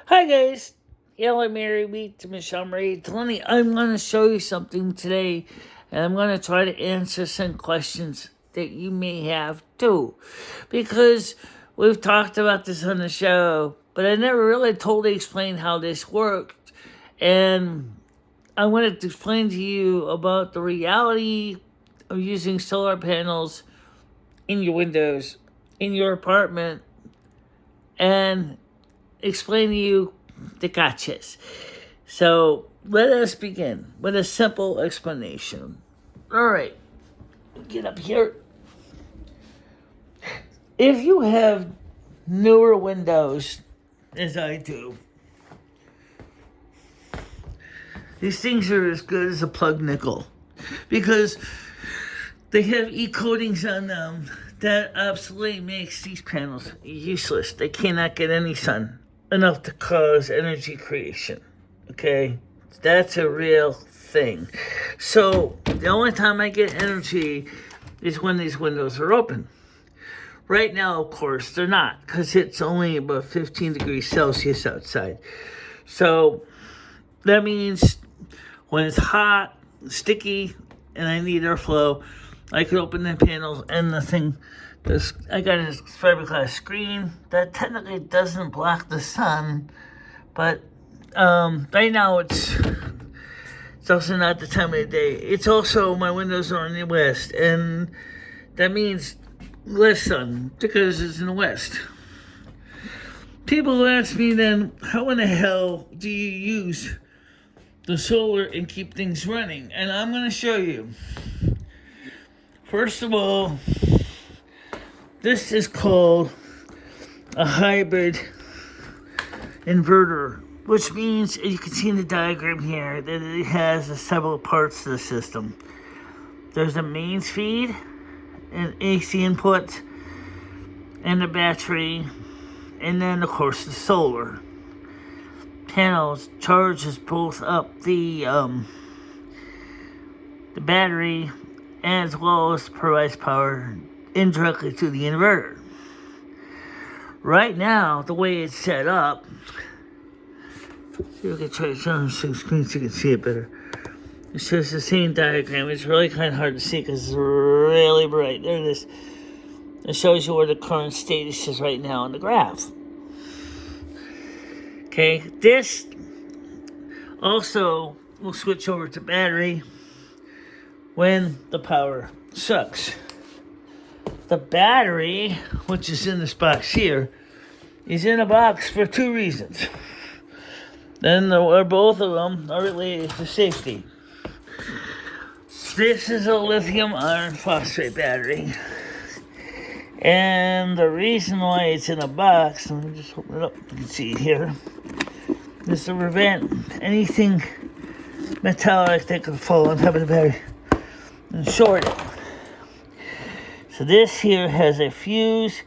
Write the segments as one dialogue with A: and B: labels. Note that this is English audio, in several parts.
A: Hi guys, I'm Mary Meet to Michelle Marie Delaney. I'm going to show you something today, and I'm going to try to answer some questions that you may have too, because we've talked about this on the show, but I never really totally explained how this worked, and I wanted to explain to you about the reality of using solar panels in your windows, in your apartment, and explain to you the gotchas. So let us begin with a simple explanation. All right, get up here. If you have newer windows, as I do, these things are as good as a plug nickel because they have e-coatings on them that absolutely makes these panels useless. They cannot get any sun enough to cause energy creation. Okay? That's a real thing. So the only time I get energy is when these windows are open. Right now, of course, they're not, because it's only about 15 degrees Celsius outside. So that means when it's hot, sticky, and I need airflow, I could open the panels and I got a fiberglass screen that technically doesn't block the sun, but right now it's also not the time of the day. It's also, my windows are in the west, and that means less sun because it's in the west. People ask me then, how in the hell do you use the solar and keep things running? And I'm going to show you. First of all, this is called a hybrid inverter, which means, as you can see in the diagram here, that it has several parts to the system. There's a mains feed, an AC input, and a battery, and then of course the solar panels charges both up the battery as well as provides power indirectly to the inverter. Right now, the way it's set up, see if I can try to show on the screen so you can see it better. It shows the same diagram. It's really kind of hard to see because it's really bright. There it is. It shows you where the current status is right now on the graph. Okay, this also will switch over to battery when the power sucks. The battery, which is in this box here, is in a box for two reasons. Then both of them are related to safety. This is a lithium iron phosphate battery. And the reason why it's in a box, let me just open it up, you can see it here, is to prevent anything metallic that could fall on top of the battery and short it. So this here has a fuse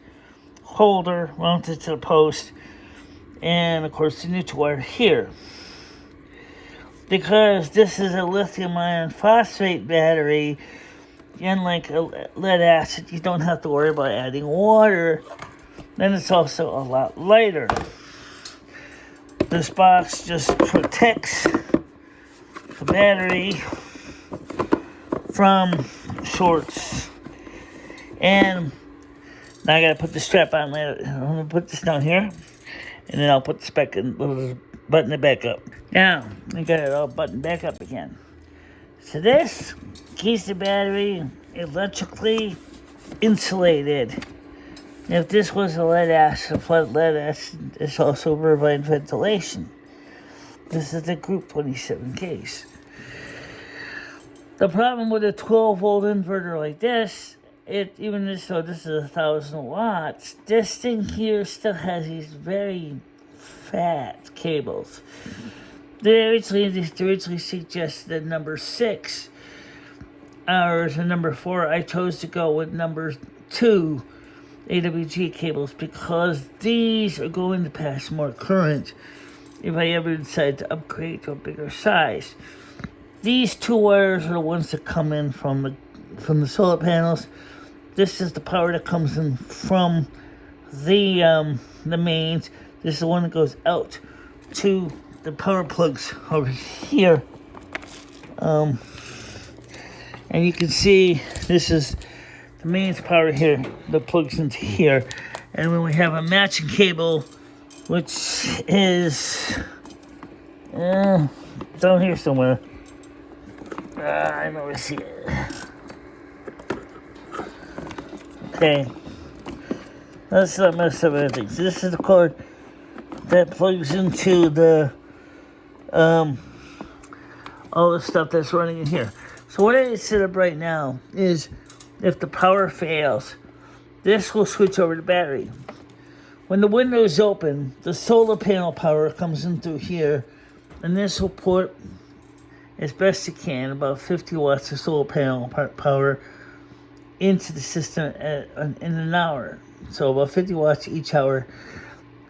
A: holder mounted to the post, and of course the neutral wire here. Because this is a lithium iron phosphate battery, unlike a lead acid, you don't have to worry about adding water. Then it's also a lot lighter. This box just protects the battery from shorts. And now I gotta put the strap on later. I'm gonna put this down here, and then I'll put this back in, button it back up. Now I got it all buttoned back up again. So this keeps the battery electrically insulated. If this was a lead acid, it's also provide ventilation. This is the Group 27 case. The problem with a 12-volt inverter like this, even though this is 1,000 watts, this thing here still has these very fat cables. They originally suggested number 6 or number 4. I chose to go with number 2 AWG cables because these are going to pass more current if I ever decide to upgrade to a bigger size. These 2 wires are the ones that come in from the solar panels. This is the power that comes in from the mains. This is the one that goes out to the power plugs over here. And you can see this is the mains power here that plugs into here. And then we have a matching cable, which is down here somewhere. I never see it. Okay. Let's not mess up anything. So this is the cord that plugs into the all the stuff that's running in here. So what I set up right now is if the power fails, this will switch over to battery. When the window is open, the solar panel power comes in through here, and this will put, as best it can, about 50 watts of solar panel power into the system in an hour. So about 50 watts each hour.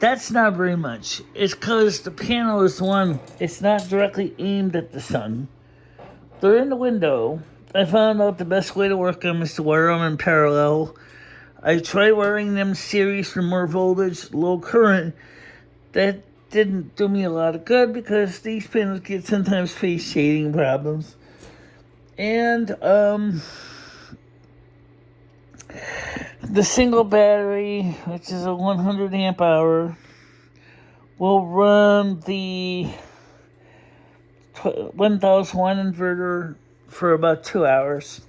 A: That's not very much. It's because the panel is one, it's not directly aimed at the sun. They're in the window. I found out the best way to work them is to wire them in parallel. I tried wiring them series for more voltage, low current. That didn't do me a lot of good because these panels get sometimes face shading problems. And the single battery, which is a 100 amp hour, will run the 1001 inverter for about 2 hours,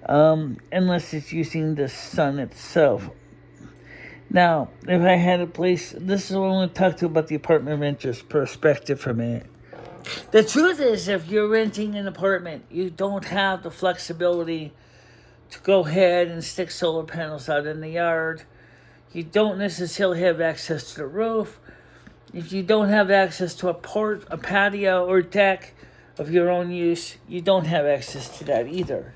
A: unless it's using the sun itself. Now, if I had a place, this is what I want to talk to about the apartment renter's perspective for a minute. The truth is, if you're renting an apartment, you don't have the flexibility to go ahead and stick solar panels out in the yard. You don't necessarily have access to the roof. If you don't have access to a patio, or deck of your own use, you don't have access to that either.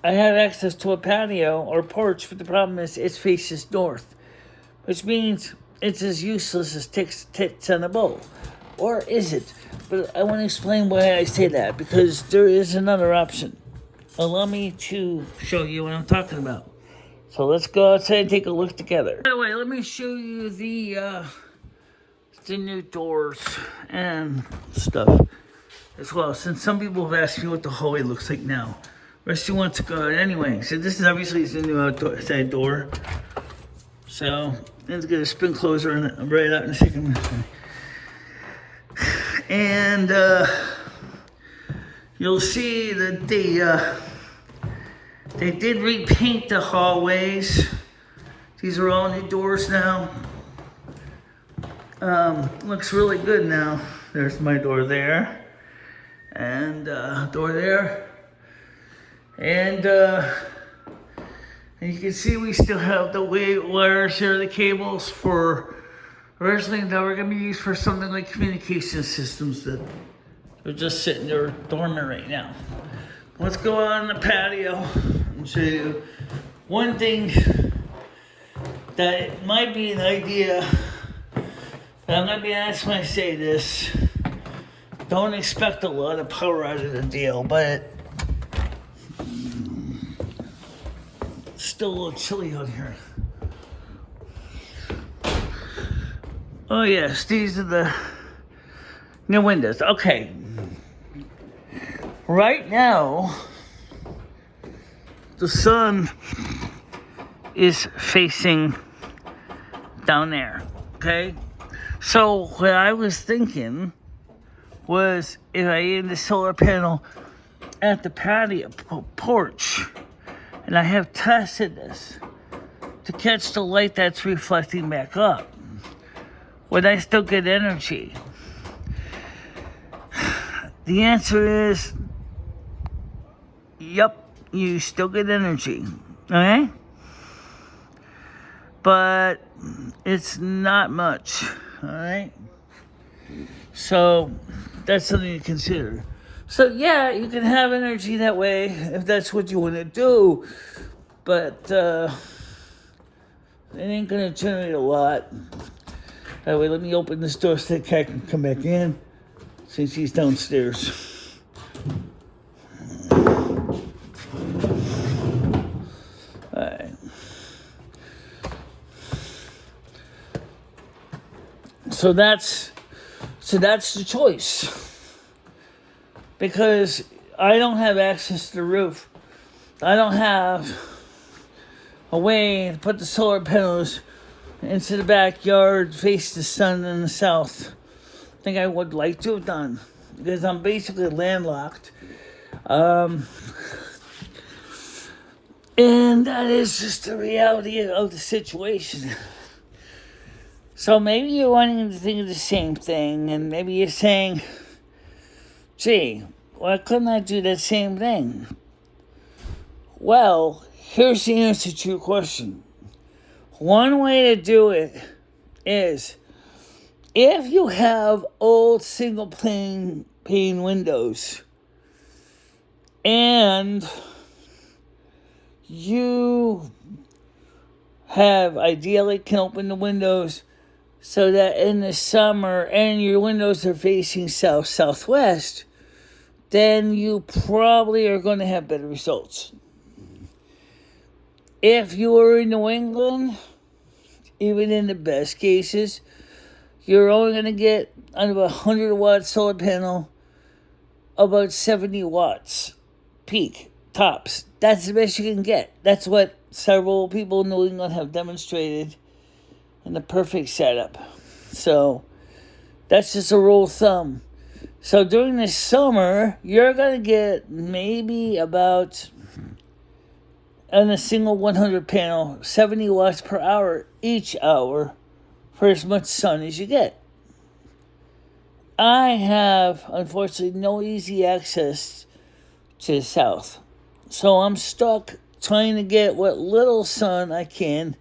A: I have access to a patio or porch, but the problem is it faces north, which means it's as useless as tits on a bowl. Or is it? But I want to explain why I say that, because there is another option. Allow me to show you what I'm talking about. So let's go outside and take a look together. By the way, let me show you the new doors and stuff as well, since some people have asked me what the hallway looks like now. Rest you want to go anyway. So this is obviously the new outside door. So let's get a spin closer and right out in a second. And you'll see that they did repaint the hallways. These are all new doors now. Looks really good now. There's my door there, and door there, and you can see we still have the wires here, the cables for originally that were going to be used for something like communication systems that are just sitting there dormant right now. Let's go out on the patio and show you one thing that might be an idea. But I'm going to be honest when I say this. Don't expect a lot of power out of the deal, but it's still a little chilly out here. Oh yes, these are the new windows. Okay. Right now, the sun is facing down there, okay? So what I was thinking was if I aim the solar panel at the patio porch, and I have tested this to catch the light that's reflecting back up, would I still get energy? The answer is, yep, you still get energy, okay? But it's not much, all right? So that's something to consider. So yeah, you can have energy that way if that's what you want to do, but it ain't gonna generate a lot. That way, let me open this door so the cat can come back in, since he's downstairs. Alright. So that's So that's the choice. Because I don't have access to the roof. I don't have a way to put the solar panels into the backyard, face the sun in the south. I think I would like to have done, because I'm basically landlocked. And that is just the reality of the situation. So maybe you're wanting to think of the same thing, and maybe you're saying, gee, why couldn't I do that same thing? Well, here's the answer to your question. One way to do it is, if you have old single pane windows and you ideally can open the windows so that in the summer and your windows are facing south-southwest, then you probably are going to have better results. If you are in New England, even in the best cases, you're only going to get out of a 100-watt solar panel about 70 watts peak, tops. That's the best you can get. That's what several people in New England have demonstrated in the perfect setup. So that's just a rule of thumb. So during the summer, you're going to get maybe about, on a single 100 panel, 70 watts per hour each hour for as much sun as you get. I have, unfortunately, no easy access to the south. So I'm stuck trying to get what little sun I can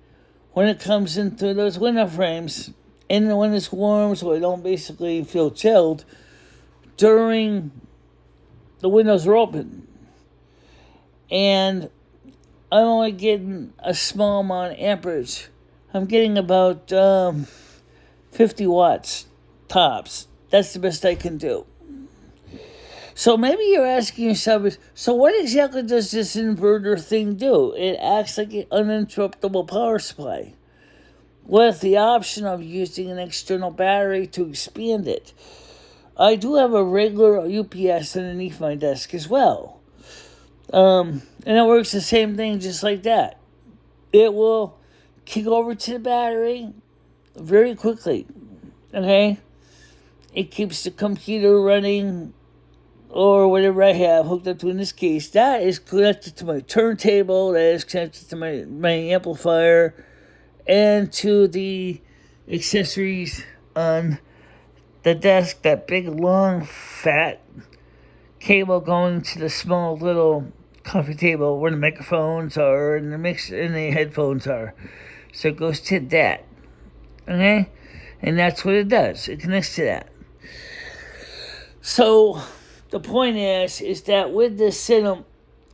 A: when it comes in through those window frames, and when it's warm, so I don't basically feel chilled during the windows are open. And I'm only getting a small amount of amperage. I'm getting about 50 watts tops. That's the best I can do. So maybe you're asking yourself, so what exactly does this inverter thing do? It acts like an uninterruptible power supply, with the option of using an external battery to expand it. I do have a regular UPS underneath my desk as well. And it works the same thing just like that. It will kick over to the battery very quickly, okay? It keeps the computer running, or whatever I have hooked up to in this case. That is connected to my turntable, that is connected to my amplifier, and to the accessories on the desk, that big, long, fat cable going to the small little coffee table where the microphones are and the headphones are. So it goes to that, okay? And that's what it does. It connects to that. So the point is that with this system,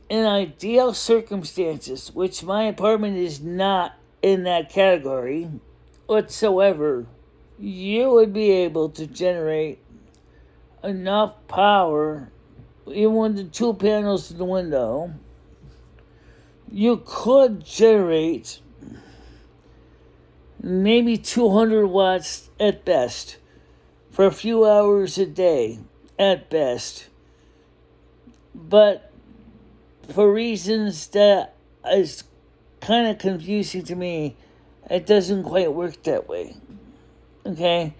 A: in ideal circumstances, which my apartment is not in that category whatsoever, you would be able to generate enough power, even with the 2 panels in the window. You could generate maybe 200 watts at best for a few hours a day at best. But for reasons that is kind of confusing to me, it doesn't quite work that way. Okay?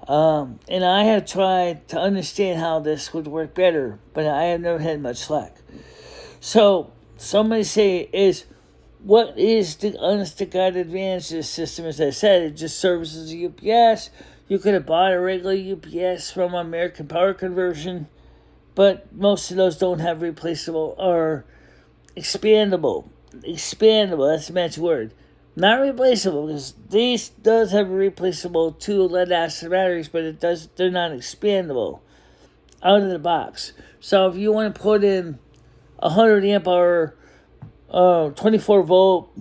A: And I have tried to understand how this would work better, but I have never had much luck. So, somebody say, what is the honest to God advantage of this system? As I said, it just serves as a UPS. You could have bought a regular UPS from American Power Conversion, but most of those don't have replaceable or expandable. Expandable, that's the magic word. Not replaceable, because these does have a replaceable 2 lead acid batteries, but they're not expandable out of the box. So if you want to put in 100 amp hour 24 volt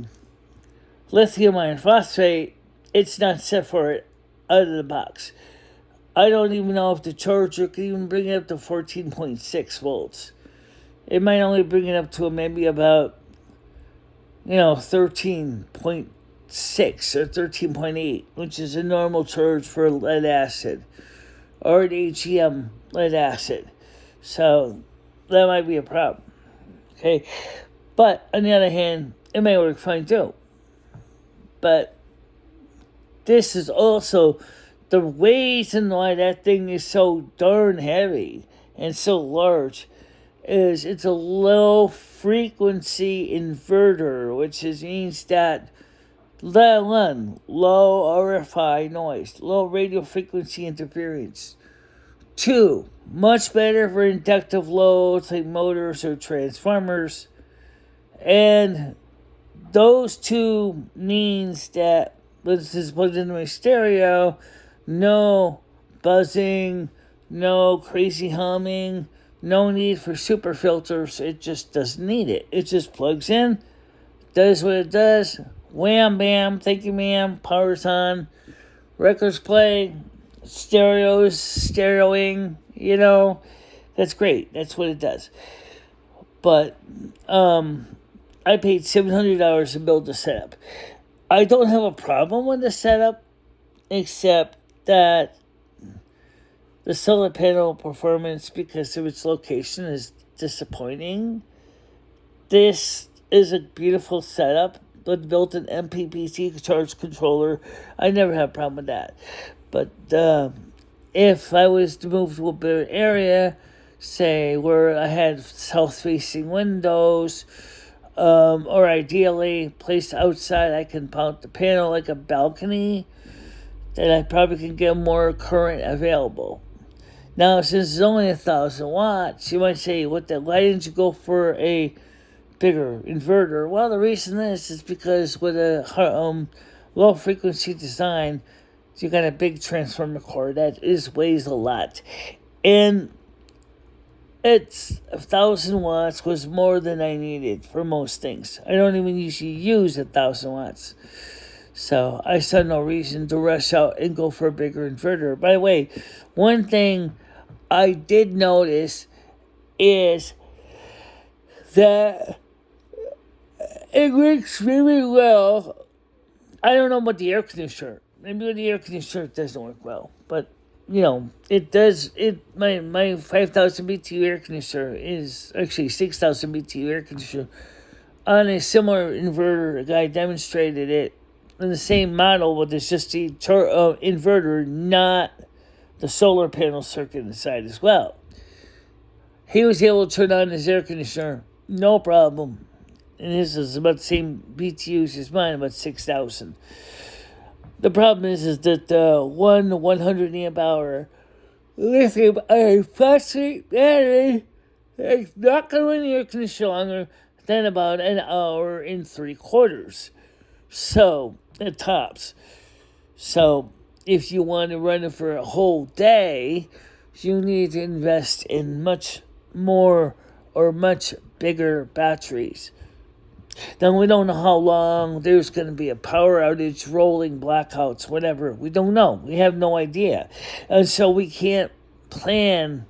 A: lithium iron phosphate, it's not set for it out of the box. I don't even know if the charger can even bring it up to 14.6 volts. It might only bring it up to maybe about 13.6 or 13.8, which is a normal charge for lead acid. or an AGM lead acid. So that might be a problem. Okay. But on the other hand, it may work fine too. But this is also the reason why that thing is so darn heavy and so large is it's a low frequency inverter, which means that low RFI noise, low radio frequency interference. 2, much better for inductive loads like motors or transformers. And those 2 means that this is plugged into my stereo, no buzzing, no crazy humming, no need for super filters. It just doesn't need it. It just plugs in, does what it does, wham bam, thank you ma'am, power's on, records play, stereoing, that's great. That's what it does. But I paid $700 to build the setup. I don't have a problem with the setup, except that the solar panel performance, because of its location, is disappointing. This is a beautiful setup with built-in MPPT charge controller. I never had a problem with that. But if I was to move to a better area, say where I had south-facing windows, or ideally placed outside, I can mount the panel like a balcony, then I probably can get more current available. Now, since it's only 1,000 watts, you might say, why didn't you go for a bigger inverter? Well, the reason is because with a low frequency design, you got a big transformer core that weighs a lot. And it's 1,000 watts was more than I needed for most things. I don't even usually use 1,000 watts. So I saw no reason to rush out and go for a bigger inverter. By the way, one thing I did notice is that it works really well. I don't know about the air conditioner. Maybe the air conditioner doesn't work well. But, it does. My 5,000 BTU air conditioner is actually 6,000 BTU air conditioner on a similar inverter. A guy demonstrated it in the same model, but it's just the inverter, not the solar panel circuit inside as well. He was able to turn on his air conditioner, no problem. And his is about the same BTUs as mine, about 6,000. The problem is that the 100 amp hour lithium iron phosphate battery is not going to run the air conditioner longer than about an hour and 3/4. So, at tops. So, if you want to run it for a whole day, you need to invest in much more or much bigger batteries. Now, we don't know how long there's going to be a power outage, rolling blackouts, whatever. We don't know. We have no idea. And so we can't plan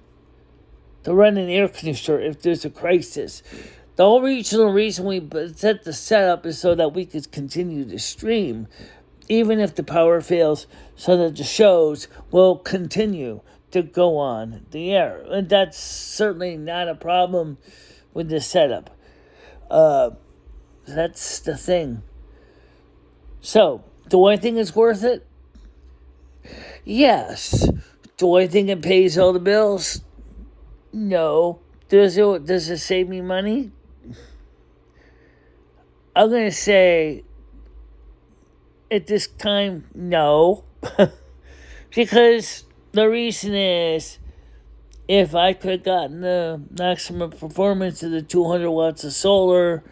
A: to run an air conditioner if there's a crisis. The original reason we set the setup is so that we could continue to stream, even if the power fails, so that the shows will continue to go on the air. And that's certainly not a problem with the setup. That's the thing. So, do I think it's worth it? Yes. Do I think it pays all the bills? No. Does it save me money? I'm going to say, at this time, no. Because the reason is, if I could have gotten the maximum performance of the 200 watts of solar,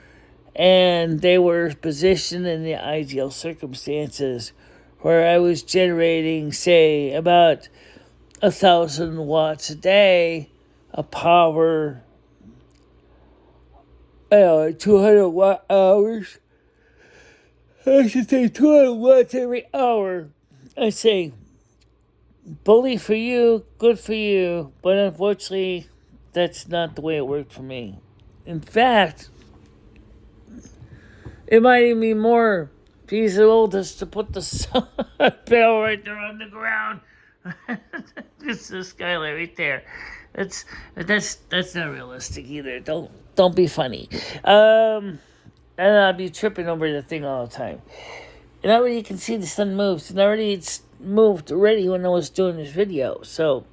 A: and they were positioned in the ideal circumstances where I was generating, say, about 1,000 watts a day of power, 200 watt hours. I should say 200 watts every hour. I say, bully for you, good for you, but unfortunately, that's not the way it worked for me. In fact, it might even be more feasible just to put the solar panel right there on the ground. It's the skylight right there. That's not realistic either. Don't be funny. And I'll be tripping over the thing all the time. And already you can see the sun moves, and already it's moved already when I was doing this video. So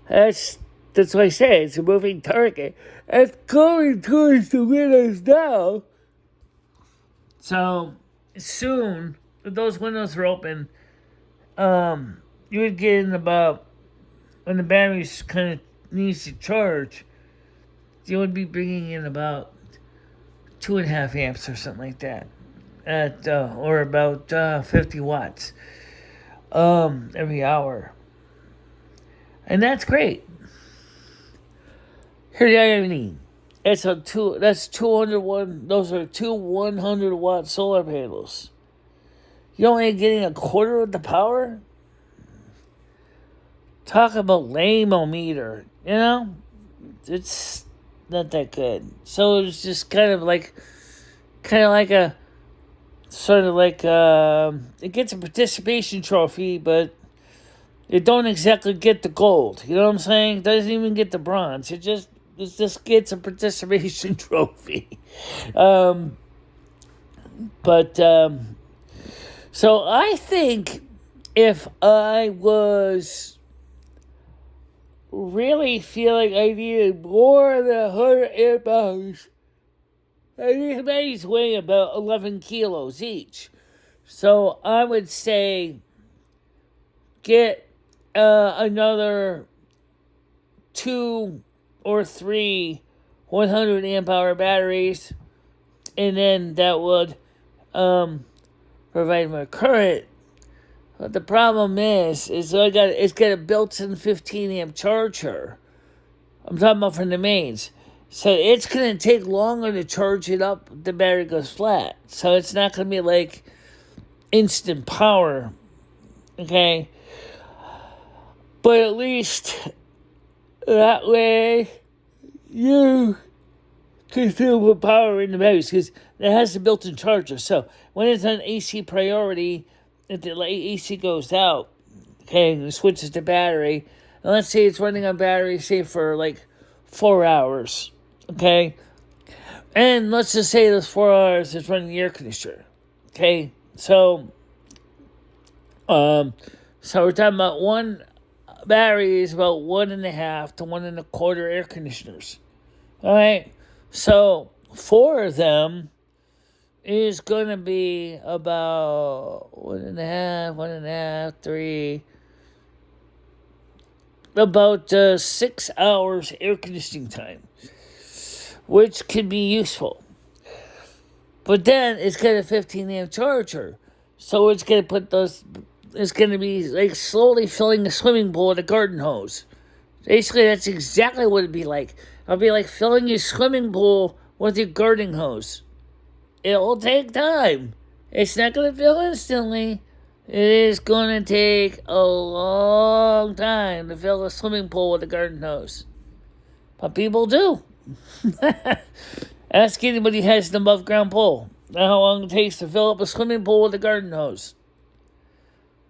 A: that's why I say it's a moving target. It's going towards the windows now. So soon, if those windows are open, you would get in about, when the batteries kind of needs to charge, you would be bringing in about 2.5 amps or something like that, or about 50 watts every hour, and that's great. Here's the other that's 201. Those are two 100-watt solar panels. You're only getting a quarter of the power. Talk about lame-o-meter, it's not that good. So it's just kind of like a sort of like it gets a participation trophy, but it don't exactly get the gold. You know what I'm saying? It doesn't even get the bronze. It just gets a participation trophy. So I think if I was really feeling I needed more than 100 amp hours, these batteries weigh about 11 kilos each. So I would say get another 2 or 3 100 amp hour batteries, and then that would provide more current. But the problem is it's got a built-in 15 amp charger. I'm talking about from the mains. So it's going to take longer to charge it up if the battery goes flat. So it's not going to be like instant power. Okay? But at least that way you can still put power in the batteries, because it has a built-in charger. So when it's on AC priority, if the AC goes out, okay, and it switches to battery, and let's say it's running on battery, say for like 4 hours, okay, and let's just say those 4 hours it's running the air conditioner, okay, so we're talking about one battery is about 1.5 to 1.25 air conditioners, all right, so 4 of them is going to be about 1.5, 3, about 6 hours air conditioning time, which can be useful. But then it's got a 15 amp charger, so it's going to be like slowly filling a swimming pool with a garden hose. Basically, that's exactly what it'd be like. It'll be like filling your swimming pool with your garden hose. It will take time. It's not going to fill instantly. It is going to take a long time to fill a swimming pool with a garden hose. But people do. Ask anybody who has an above ground pool how long it takes to fill up a swimming pool with a garden hose.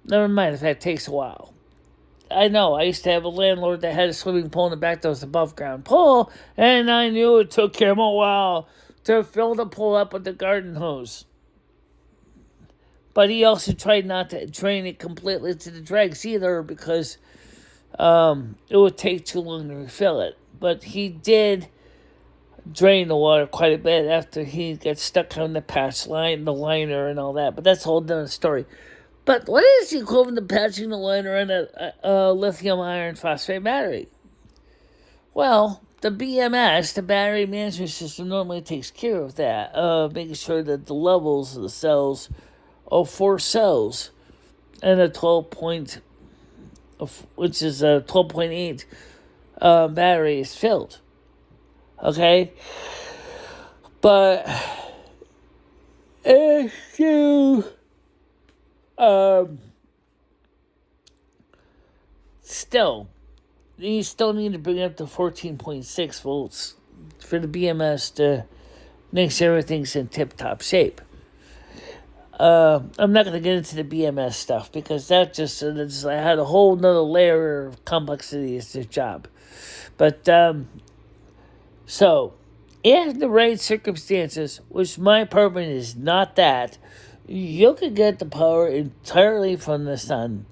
A: Never mind if that takes a while. I know, I used to have a landlord that had a swimming pool in the back that was above ground pool, and I knew it took him a while to fill the pool up with the garden hose. But he also tried not to drain it completely to the dregs either, because it would take too long to refill it. But he did drain the water quite a bit after he got stuck on the patch line, the liner and all that. But that's a whole different story. But what is the equivalent of patching the liner on a lithium iron phosphate battery? Well, the BMS, the battery management system, normally takes care of that, making sure that the levels of the cells are 4 cells, and a 12.8 battery is filled. Okay, but if you you still need to bring up to 14.6 volts for the BMS to make sure everything's in tip-top shape. I'm not going to get into the BMS stuff because that just I had a whole nother layer of complexity as this job. But so, in the right circumstances, which my apartment is not that, you could get the power entirely from the sun.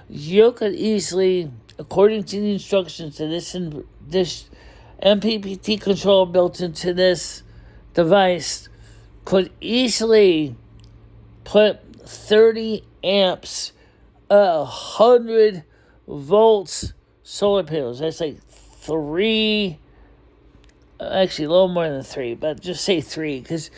A: You could easily, according to the instructions to this MPPT controller built into this device, could easily put 30 amps, 100 volts solar panels. That's like actually a little more than 3, but just say 3, because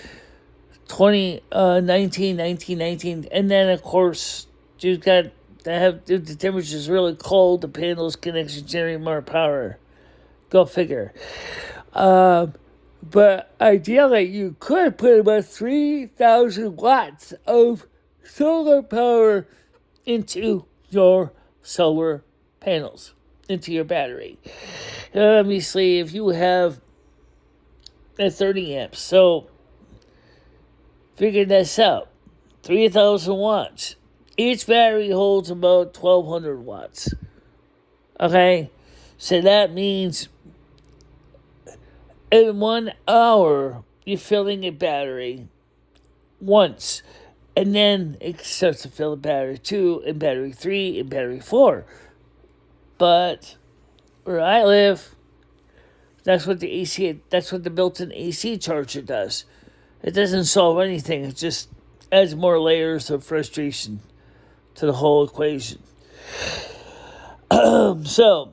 A: 19, and then of course you've got to have, if the temperature is really cold, the panels can actually generate more power. Go figure. But ideally, you could put about 3,000 watts of solar power into your solar panels, into your battery. Obviously, if you have at 30 amps, so figure this out. 3,000 watts. Each battery holds about 1,200 watts. Okay? So that means in 1 hour, you're filling a battery once. And then it starts to fill the battery 2, and battery 3, and battery 4. But where I live, that's what the built-in AC charger does. It doesn't solve anything. It just adds more layers of frustration to the whole equation. So,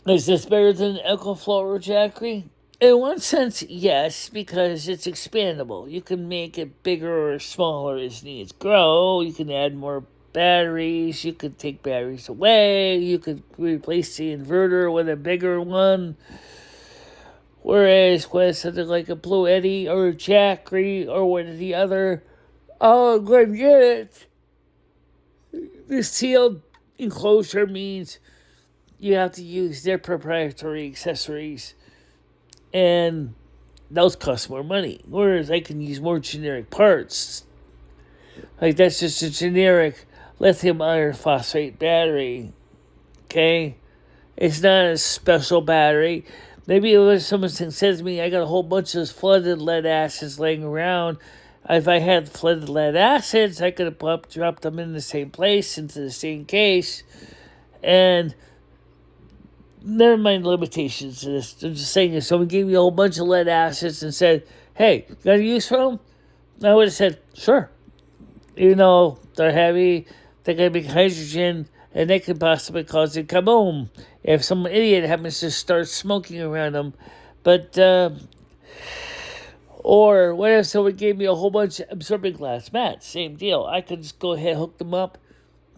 A: is this better than EcoFlow Jackery? In one sense, yes, because it's expandable. You can make it bigger or smaller as needs grow. You can add more batteries. You could take batteries away. You could replace the inverter with a bigger one. Whereas with something like a Blue Eddy or a Jackery or one of the other, I'm going to get it. The sealed enclosure means you have to use their proprietary accessories, and those cost more money. Whereas I can use more generic parts. Like that's just a generic lithium iron phosphate battery. Okay? It's not a special battery. Maybe if someone says to me, I got a whole bunch of flooded lead acids laying around. If I had flooded lead acids, I could have dropped them in the same place, into the same case. And never mind limitations to this. I'm just saying, if someone gave me a whole bunch of lead acids and said, hey, you got a use for them? I would have said, sure. Even though they're heavy, they can make hydrogen, and they could possibly cause a kaboom if some idiot happens to start smoking around them. But, or what if someone gave me a whole bunch of absorbent glass mats? Same deal. I could just go ahead, hook them up,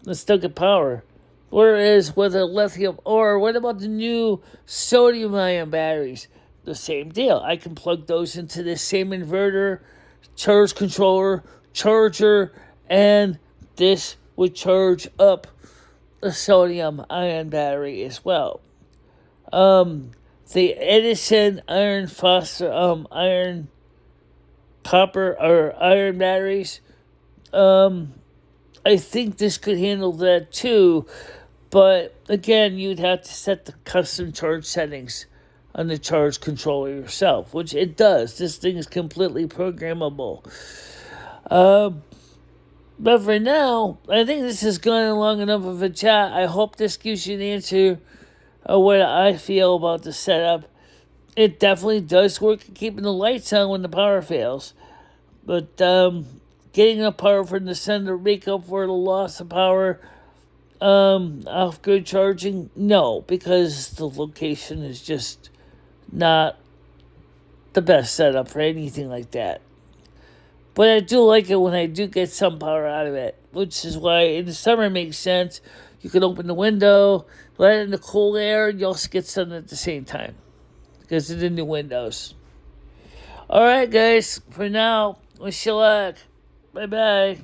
A: and still get power. Whereas with a lithium, or what about the new sodium-ion batteries? The same deal. I can plug those into the same inverter, charge controller, charger, and this would charge up the sodium-ion battery as well. The Edison iron copper or iron batteries, I think this could handle that too, but again, you'd have to set the custom charge settings on the charge controller yourself, which it does. This thing is completely programmable. But for now, I think this has gone long enough of a chat. I hope this gives you an answer of what I feel about the setup. It definitely does work at keeping the lights on when the power fails. But getting enough power from the sun to make up for the loss of power, off-grid charging, no, because the location is just not the best setup for anything like that. But I do like it when I do get some power out of it, which is why in the summer it makes sense. You can open the window, let in the cool air, and you also get sun at the same time because of the new windows. All right, guys, for now, wish you luck. Bye-bye.